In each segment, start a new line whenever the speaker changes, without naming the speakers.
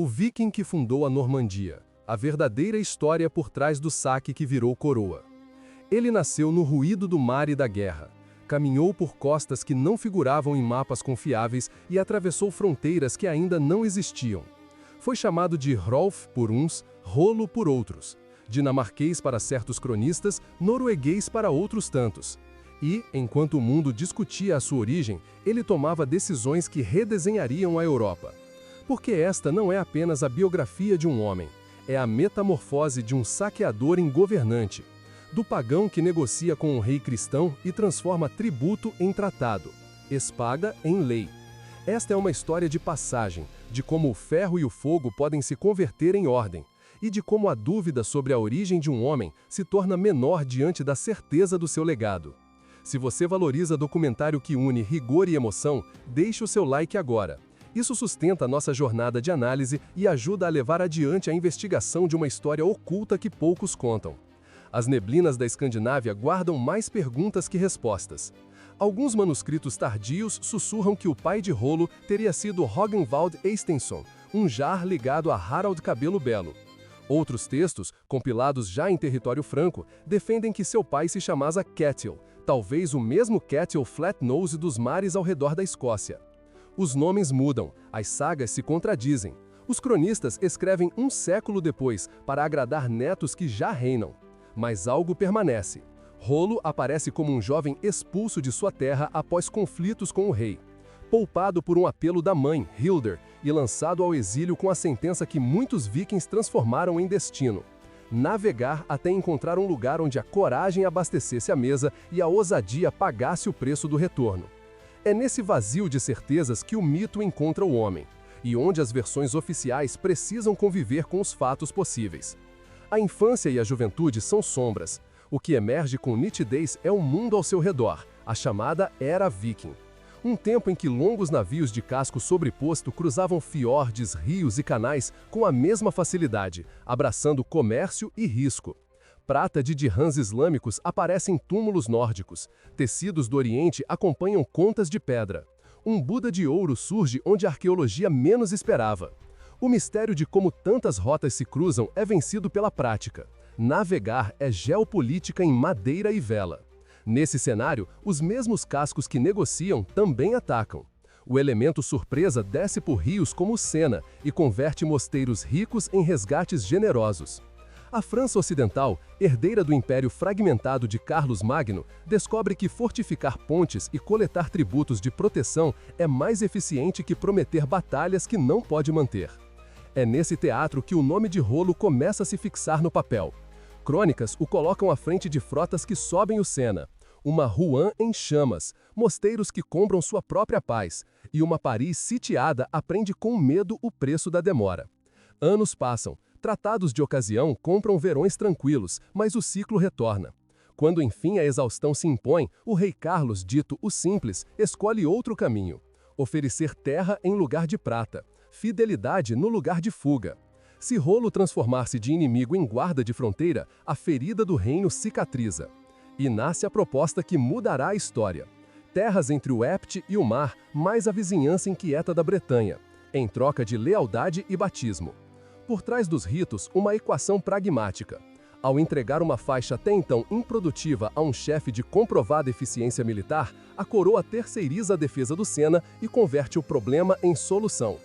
O viking que fundou a Normandia, a verdadeira história por trás do saque que virou coroa. Ele nasceu no ruído do mar e da guerra, caminhou por costas que não figuravam em mapas confiáveis e atravessou fronteiras que ainda não existiam. Foi chamado de Hrolf por uns, Rolo por outros, dinamarquês para certos cronistas, norueguês para outros tantos. E, enquanto o mundo discutia a sua origem, ele tomava decisões que redesenhariam a Europa. Porque esta não é apenas a biografia de um homem, é a metamorfose de um saqueador em governante, do pagão que negocia com um rei cristão e transforma tributo em tratado, espada em lei. Esta é uma história de passagem, de como o ferro e o fogo podem se converter em ordem, e de como a dúvida sobre a origem de um homem se torna menor diante da certeza do seu legado. Se você valoriza documentário que une rigor e emoção, deixe o seu like agora. Isso sustenta a nossa jornada de análise e ajuda a levar adiante a investigação de uma história oculta que poucos contam. As neblinas da Escandinávia guardam mais perguntas que respostas. Alguns manuscritos tardios sussurram que o pai de Rolo teria sido Rognvald Eysteinsson, um jarl ligado a Harald Cabelo Belo. Outros textos, compilados já em território franco, defendem que seu pai se chamava Ketil, talvez o mesmo Ketil Flatnose dos mares ao redor da Escócia. Os nomes mudam, as sagas se contradizem. Os cronistas escrevem um século depois para agradar netos que já reinam. Mas algo permanece. Rolo aparece como um jovem expulso de sua terra após conflitos com o rei. Poupado por um apelo da mãe, Hilder, e lançado ao exílio com a sentença que muitos vikings transformaram em destino. Navegar até encontrar um lugar onde a coragem abastecesse a mesa e a ousadia pagasse o preço do retorno. É nesse vazio de certezas que o mito encontra o homem, e onde as versões oficiais precisam conviver com os fatos possíveis. A infância e a juventude são sombras. O que emerge com nitidez é o mundo ao seu redor, a chamada Era Viking. Um tempo em que longos navios de casco sobreposto cruzavam fiordes, rios e canais com a mesma facilidade, abraçando comércio e risco. Prata de dirhams islâmicos aparecem em túmulos nórdicos. Tecidos do Oriente acompanham contas de pedra. Um Buda de ouro surge onde a arqueologia menos esperava. O mistério de como tantas rotas se cruzam é vencido pela prática. Navegar é geopolítica em madeira e vela. Nesse cenário, os mesmos cascos que negociam também atacam. O elemento surpresa desce por rios como o Sena e converte mosteiros ricos em resgates generosos. A França Ocidental, herdeira do império fragmentado de Carlos Magno, descobre que fortificar pontes e coletar tributos de proteção é mais eficiente que prometer batalhas que não pode manter. É nesse teatro que o nome de Rolo começa a se fixar no papel. Crônicas o colocam à frente de frotas que sobem o Sena, uma Rouen em chamas, mosteiros que compram sua própria paz, e uma Paris sitiada aprende com medo o preço da demora. Anos passam. Tratados de ocasião compram verões tranquilos, mas o ciclo retorna. Quando enfim a exaustão se impõe, o rei Carlos, dito o Simples, escolhe outro caminho. Oferecer terra em lugar de prata, fidelidade no lugar de fuga. Se Rolo transformar-se de inimigo em guarda de fronteira, a ferida do reino cicatriza. E nasce a proposta que mudará a história. Terras entre o Epte e o mar, mais a vizinhança inquieta da Bretanha, em troca de lealdade e batismo. Por trás dos ritos, uma equação pragmática. Ao entregar uma faixa até então improdutiva a um chefe de comprovada eficiência militar, a coroa terceiriza a defesa do Sena e converte o problema em solução.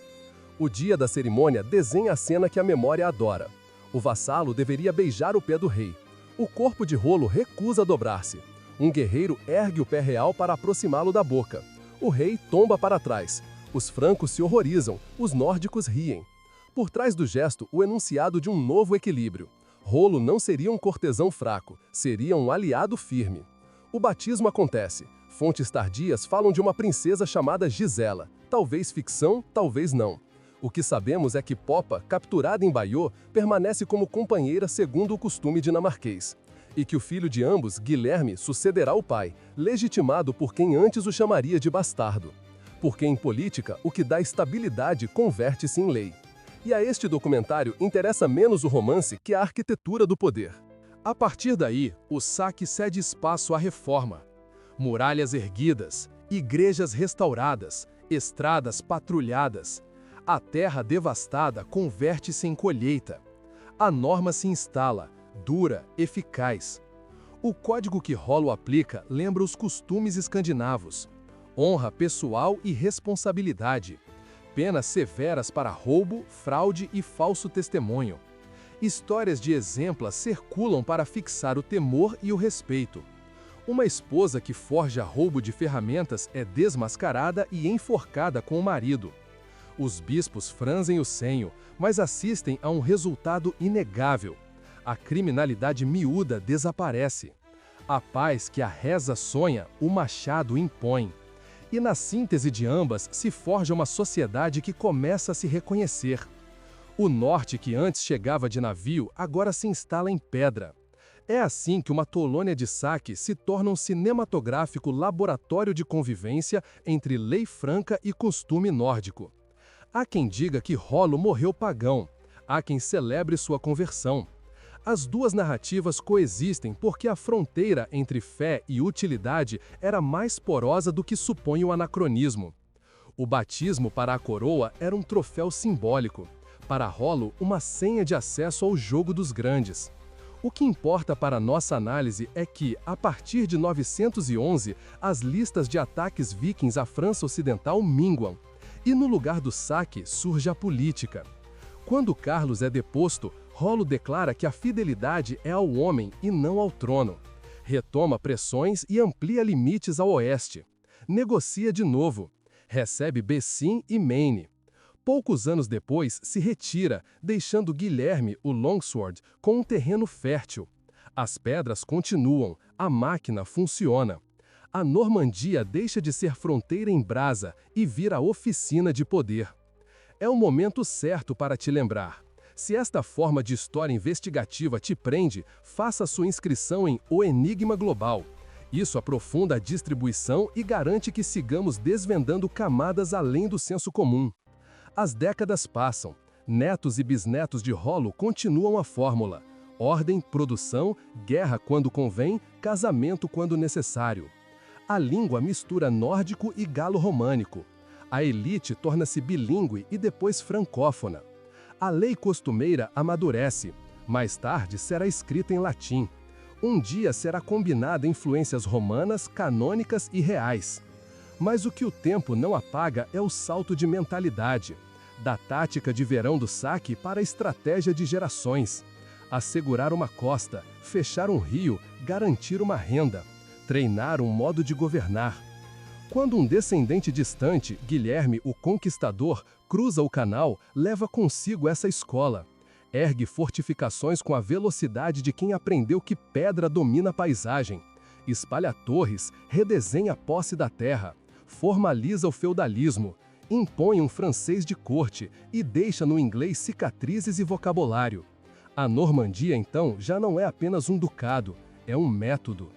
O dia da cerimônia desenha a cena que a memória adora. O vassalo deveria beijar o pé do rei. O corpo de Rolo recusa dobrar-se. Um guerreiro ergue o pé real para aproximá-lo da boca. O rei tomba para trás. Os francos se horrorizam, os nórdicos riem. Por trás do gesto, o enunciado de um novo equilíbrio. Rolo não seria um cortesão fraco, seria um aliado firme. O batismo acontece. Fontes tardias falam de uma princesa chamada Gisela. Talvez ficção, talvez não. O que sabemos é que Popa, capturada em Bayeux, permanece como companheira segundo o costume dinamarquês. E que o filho de ambos, Guilherme, sucederá o pai, legitimado por quem antes o chamaria de bastardo. Porque em política, o que dá estabilidade converte-se em lei. E a este documentário interessa menos o romance que a arquitetura do poder. A partir daí, o saque cede espaço à reforma. Muralhas erguidas, igrejas restauradas, estradas patrulhadas. A terra devastada converte-se em colheita. A norma se instala, dura, eficaz. O código que Rollo aplica lembra os costumes escandinavos. Honra pessoal e responsabilidade. Penas severas para roubo, fraude e falso testemunho. Histórias de exemplas circulam para fixar o temor e o respeito. Uma esposa que forja roubo de ferramentas é desmascarada e enforcada com o marido. Os bispos franzem o senho, mas assistem a um resultado inegável. A criminalidade miúda desaparece. A paz que a reza sonha, o machado impõe. E na síntese de ambas se forja uma sociedade que começa a se reconhecer. O norte que antes chegava de navio agora se instala em pedra. É assim que uma colônia de saque se torna um cinematográfico laboratório de convivência entre lei franca e costume nórdico. Há quem diga que Rollo morreu pagão, há quem celebre sua conversão. As duas narrativas coexistem porque a fronteira entre fé e utilidade era mais porosa do que supõe o anacronismo. O batismo para a coroa era um troféu simbólico, para Rollo uma senha de acesso ao jogo dos grandes. O que importa para nossa análise é que, a partir de 911, as listas de ataques vikings à França Ocidental minguam, e no lugar do saque surge a política. Quando Carlos é deposto, Rollo declara que a fidelidade é ao homem e não ao trono. Retoma pressões e amplia limites ao oeste. Negocia de novo. Recebe Bessin e Maine. Poucos anos depois, se retira, deixando Guilherme, o Longsword, com um terreno fértil. As pedras continuam, a máquina funciona. A Normandia deixa de ser fronteira em brasa e vira oficina de poder. É o momento certo para te lembrar. Se esta forma de história investigativa te prende, faça sua inscrição em O Enigma Global. Isso aprofunda a distribuição e garante que sigamos desvendando camadas além do senso comum. As décadas passam. Netos e bisnetos de Rollo continuam a fórmula. Ordem, produção, guerra quando convém, casamento quando necessário. A língua mistura nórdico e galo-românico. A elite torna-se bilíngue e depois francófona. A lei costumeira amadurece. Mais tarde será escrita em latim. Um dia será combinada influências romanas, canônicas e reais. Mas o que o tempo não apaga é o salto de mentalidade. Da tática de verão do saque para a estratégia de gerações. Assegurar uma costa, fechar um rio, garantir uma renda. Treinar um modo de governar. Quando um descendente distante, Guilherme o Conquistador, cruza o canal, leva consigo essa escola. Ergue fortificações com a velocidade de quem aprendeu que pedra domina a paisagem. Espalha torres, redesenha a posse da terra. Formaliza o feudalismo. Impõe um francês de corte e deixa no inglês cicatrizes e vocabulário. A Normandia, então, já não é apenas um ducado, é um método.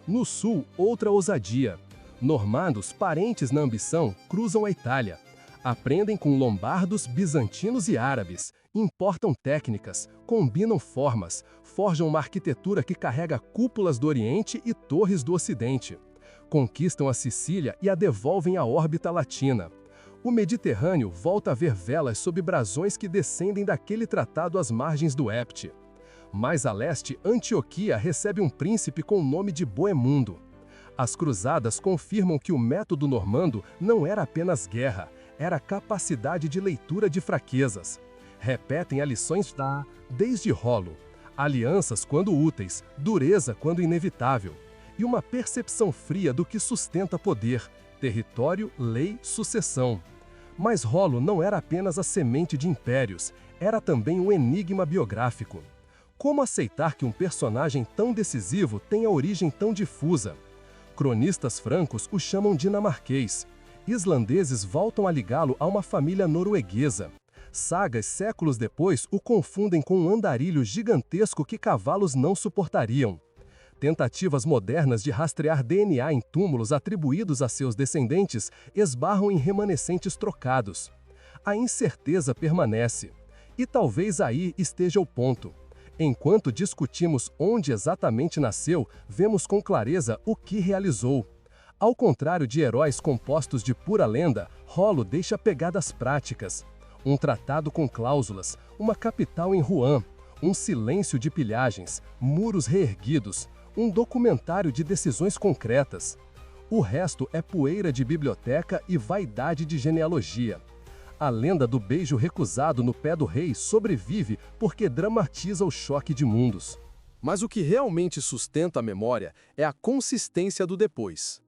No sul, outra ousadia. Normandos, parentes na ambição, cruzam a Itália. Aprendem com lombardos, bizantinos e árabes. Importam técnicas, combinam formas, forjam uma arquitetura que carrega cúpulas do Oriente e torres do Ocidente. Conquistam a Sicília e a devolvem à órbita latina. O Mediterrâneo volta a ver velas sob brasões que descendem daquele tratado às margens do Épte. Mais a leste, Antioquia recebe um príncipe com o nome de Boemundo. As cruzadas confirmam que o método normando não era apenas guerra, era capacidade de leitura de fraquezas. Repetem as lições desde Rollo. Alianças quando úteis, dureza quando inevitável. E uma percepção fria do que sustenta poder, território, lei, sucessão. Mas Rollo não era apenas a semente de impérios, era também um enigma biográfico. Como aceitar que um personagem tão decisivo tenha origem tão difusa? Cronistas francos o chamam dinamarquês. Islandeses voltam a ligá-lo a uma família norueguesa. Sagas séculos depois o confundem com um andarilho gigantesco que cavalos não suportariam. Tentativas modernas de rastrear DNA em túmulos atribuídos a seus descendentes esbarram em remanescentes trocados. A incerteza permanece. E talvez aí esteja o ponto. Enquanto discutimos onde exatamente nasceu, vemos com clareza o que realizou. Ao contrário de heróis compostos de pura lenda, Rollo deixa pegadas práticas. Um tratado com cláusulas, uma capital em Rouen, um silêncio de pilhagens, muros reerguidos, um documentário de decisões concretas. O resto é poeira de biblioteca e vaidade de genealogia. A lenda do beijo recusado no pé do rei sobrevive porque dramatiza o choque de mundos. Mas o que realmente sustenta a memória é a consistência do depois.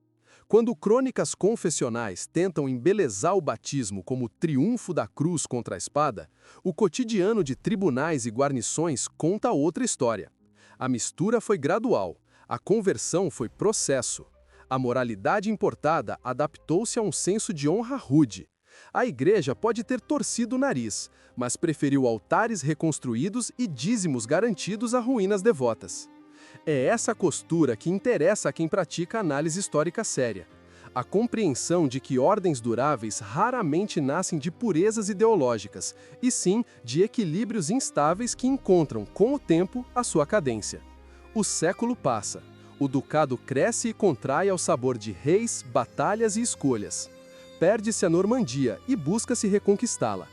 Quando crônicas confessionais tentam embelezar o batismo como o triunfo da cruz contra a espada, o cotidiano de tribunais e guarnições conta outra história. A mistura foi gradual, a conversão foi processo. A moralidade importada adaptou-se a um senso de honra rude. A igreja pode ter torcido o nariz, mas preferiu altares reconstruídos e dízimos garantidos a ruínas devotas. É essa costura que interessa a quem pratica análise histórica séria. A compreensão de que ordens duráveis raramente nascem de purezas ideológicas, e sim de equilíbrios instáveis que encontram, com o tempo, a sua cadência. O século passa. O ducado cresce e contrai ao sabor de reis, batalhas e escolhas. Perde-se a Normandia e busca-se reconquistá-la.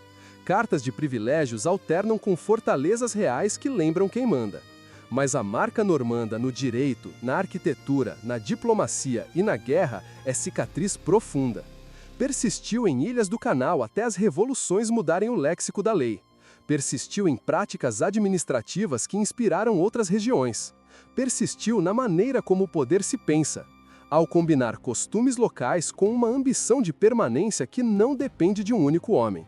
Cartas de privilégios alternam com fortalezas reais que lembram quem manda. Mas a marca normanda no direito, na arquitetura, na diplomacia e na guerra é cicatriz profunda. Persistiu em Ilhas do Canal até as revoluções mudarem o léxico da lei. Persistiu em práticas administrativas que inspiraram outras regiões. Persistiu na maneira como o poder se pensa, ao combinar costumes locais com uma ambição de permanência que não depende de um único homem.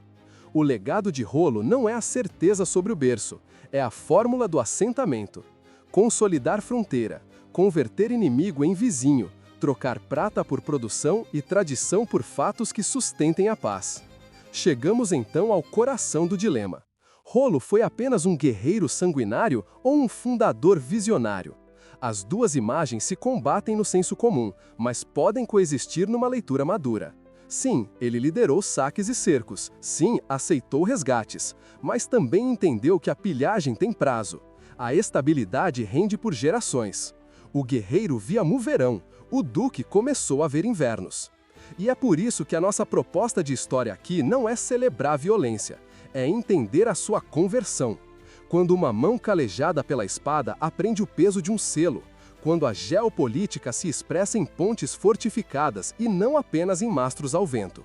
O legado de Rollo não é a certeza sobre o berço, é a fórmula do assentamento. Consolidar fronteira, converter inimigo em vizinho, trocar prata por produção e tradição por fatos que sustentem a paz. Chegamos então ao coração do dilema. Rollo foi apenas um guerreiro sanguinário ou um fundador visionário? As duas imagens se combatem no senso comum, mas podem coexistir numa leitura madura. Sim, ele liderou saques e cercos. Sim, aceitou resgates. Mas também entendeu que a pilhagem tem prazo. A estabilidade rende por gerações. O guerreiro via mu verão. O duque começou a ver invernos. E é por isso que a nossa proposta de história aqui não é celebrar a violência. É entender a sua conversão. Quando uma mão calejada pela espada aprende o peso de um selo, quando a geopolítica se expressa em pontes fortificadas e não apenas em mastros ao vento.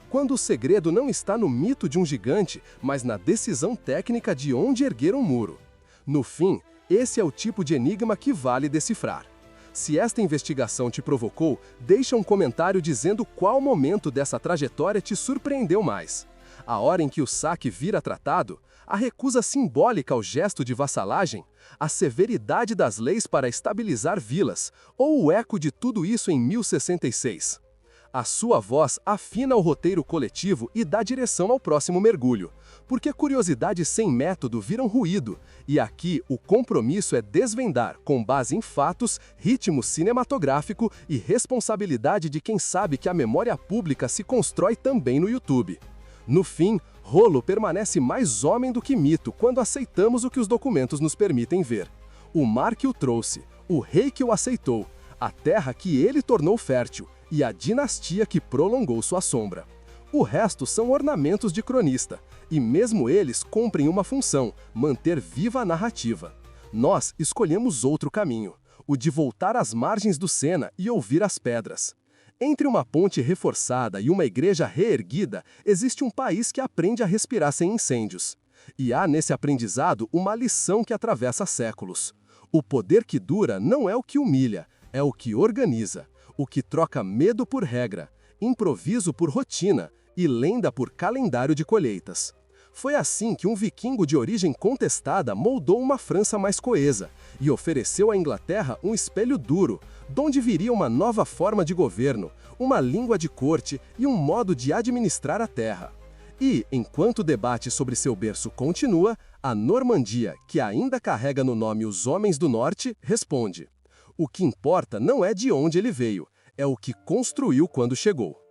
Quando o segredo não está no mito de um gigante, mas na decisão técnica de onde erguer um muro. No fim, esse é o tipo de enigma que vale decifrar. Se esta investigação te provocou, deixa um comentário dizendo qual momento dessa trajetória te surpreendeu mais. A hora em que o saque vira tratado, a recusa simbólica ao gesto de vassalagem, a severidade das leis para estabilizar vilas, ou o eco de tudo isso em 1066. A sua voz afina o roteiro coletivo e dá direção ao próximo mergulho, porque curiosidades sem método viram ruído, e aqui o compromisso é desvendar, com base em fatos, ritmo cinematográfico e responsabilidade de quem sabe que a memória pública se constrói também no YouTube. No fim, Rollo permanece mais homem do que mito quando aceitamos o que os documentos nos permitem ver. O mar que o trouxe, o rei que o aceitou, a terra que ele tornou fértil e a dinastia que prolongou sua sombra. O resto são ornamentos de cronista, e mesmo eles cumprem uma função, manter viva a narrativa. Nós escolhemos outro caminho, o de voltar às margens do Sena e ouvir as pedras. Entre uma ponte reforçada e uma igreja reerguida, existe um país que aprende a respirar sem incêndios. E há nesse aprendizado uma lição que atravessa séculos. O poder que dura não é o que humilha, é o que organiza, o que troca medo por regra, improviso por rotina e lenda por calendário de colheitas. Foi assim que um viquingo de origem contestada moldou uma França mais coesa e ofereceu à Inglaterra um espelho duro, donde viria uma nova forma de governo, uma língua de corte e um modo de administrar a terra. E, enquanto o debate sobre seu berço continua, a Normandia, que ainda carrega no nome os Homens do Norte, responde: o que importa não é de onde ele veio, é o que construiu quando chegou.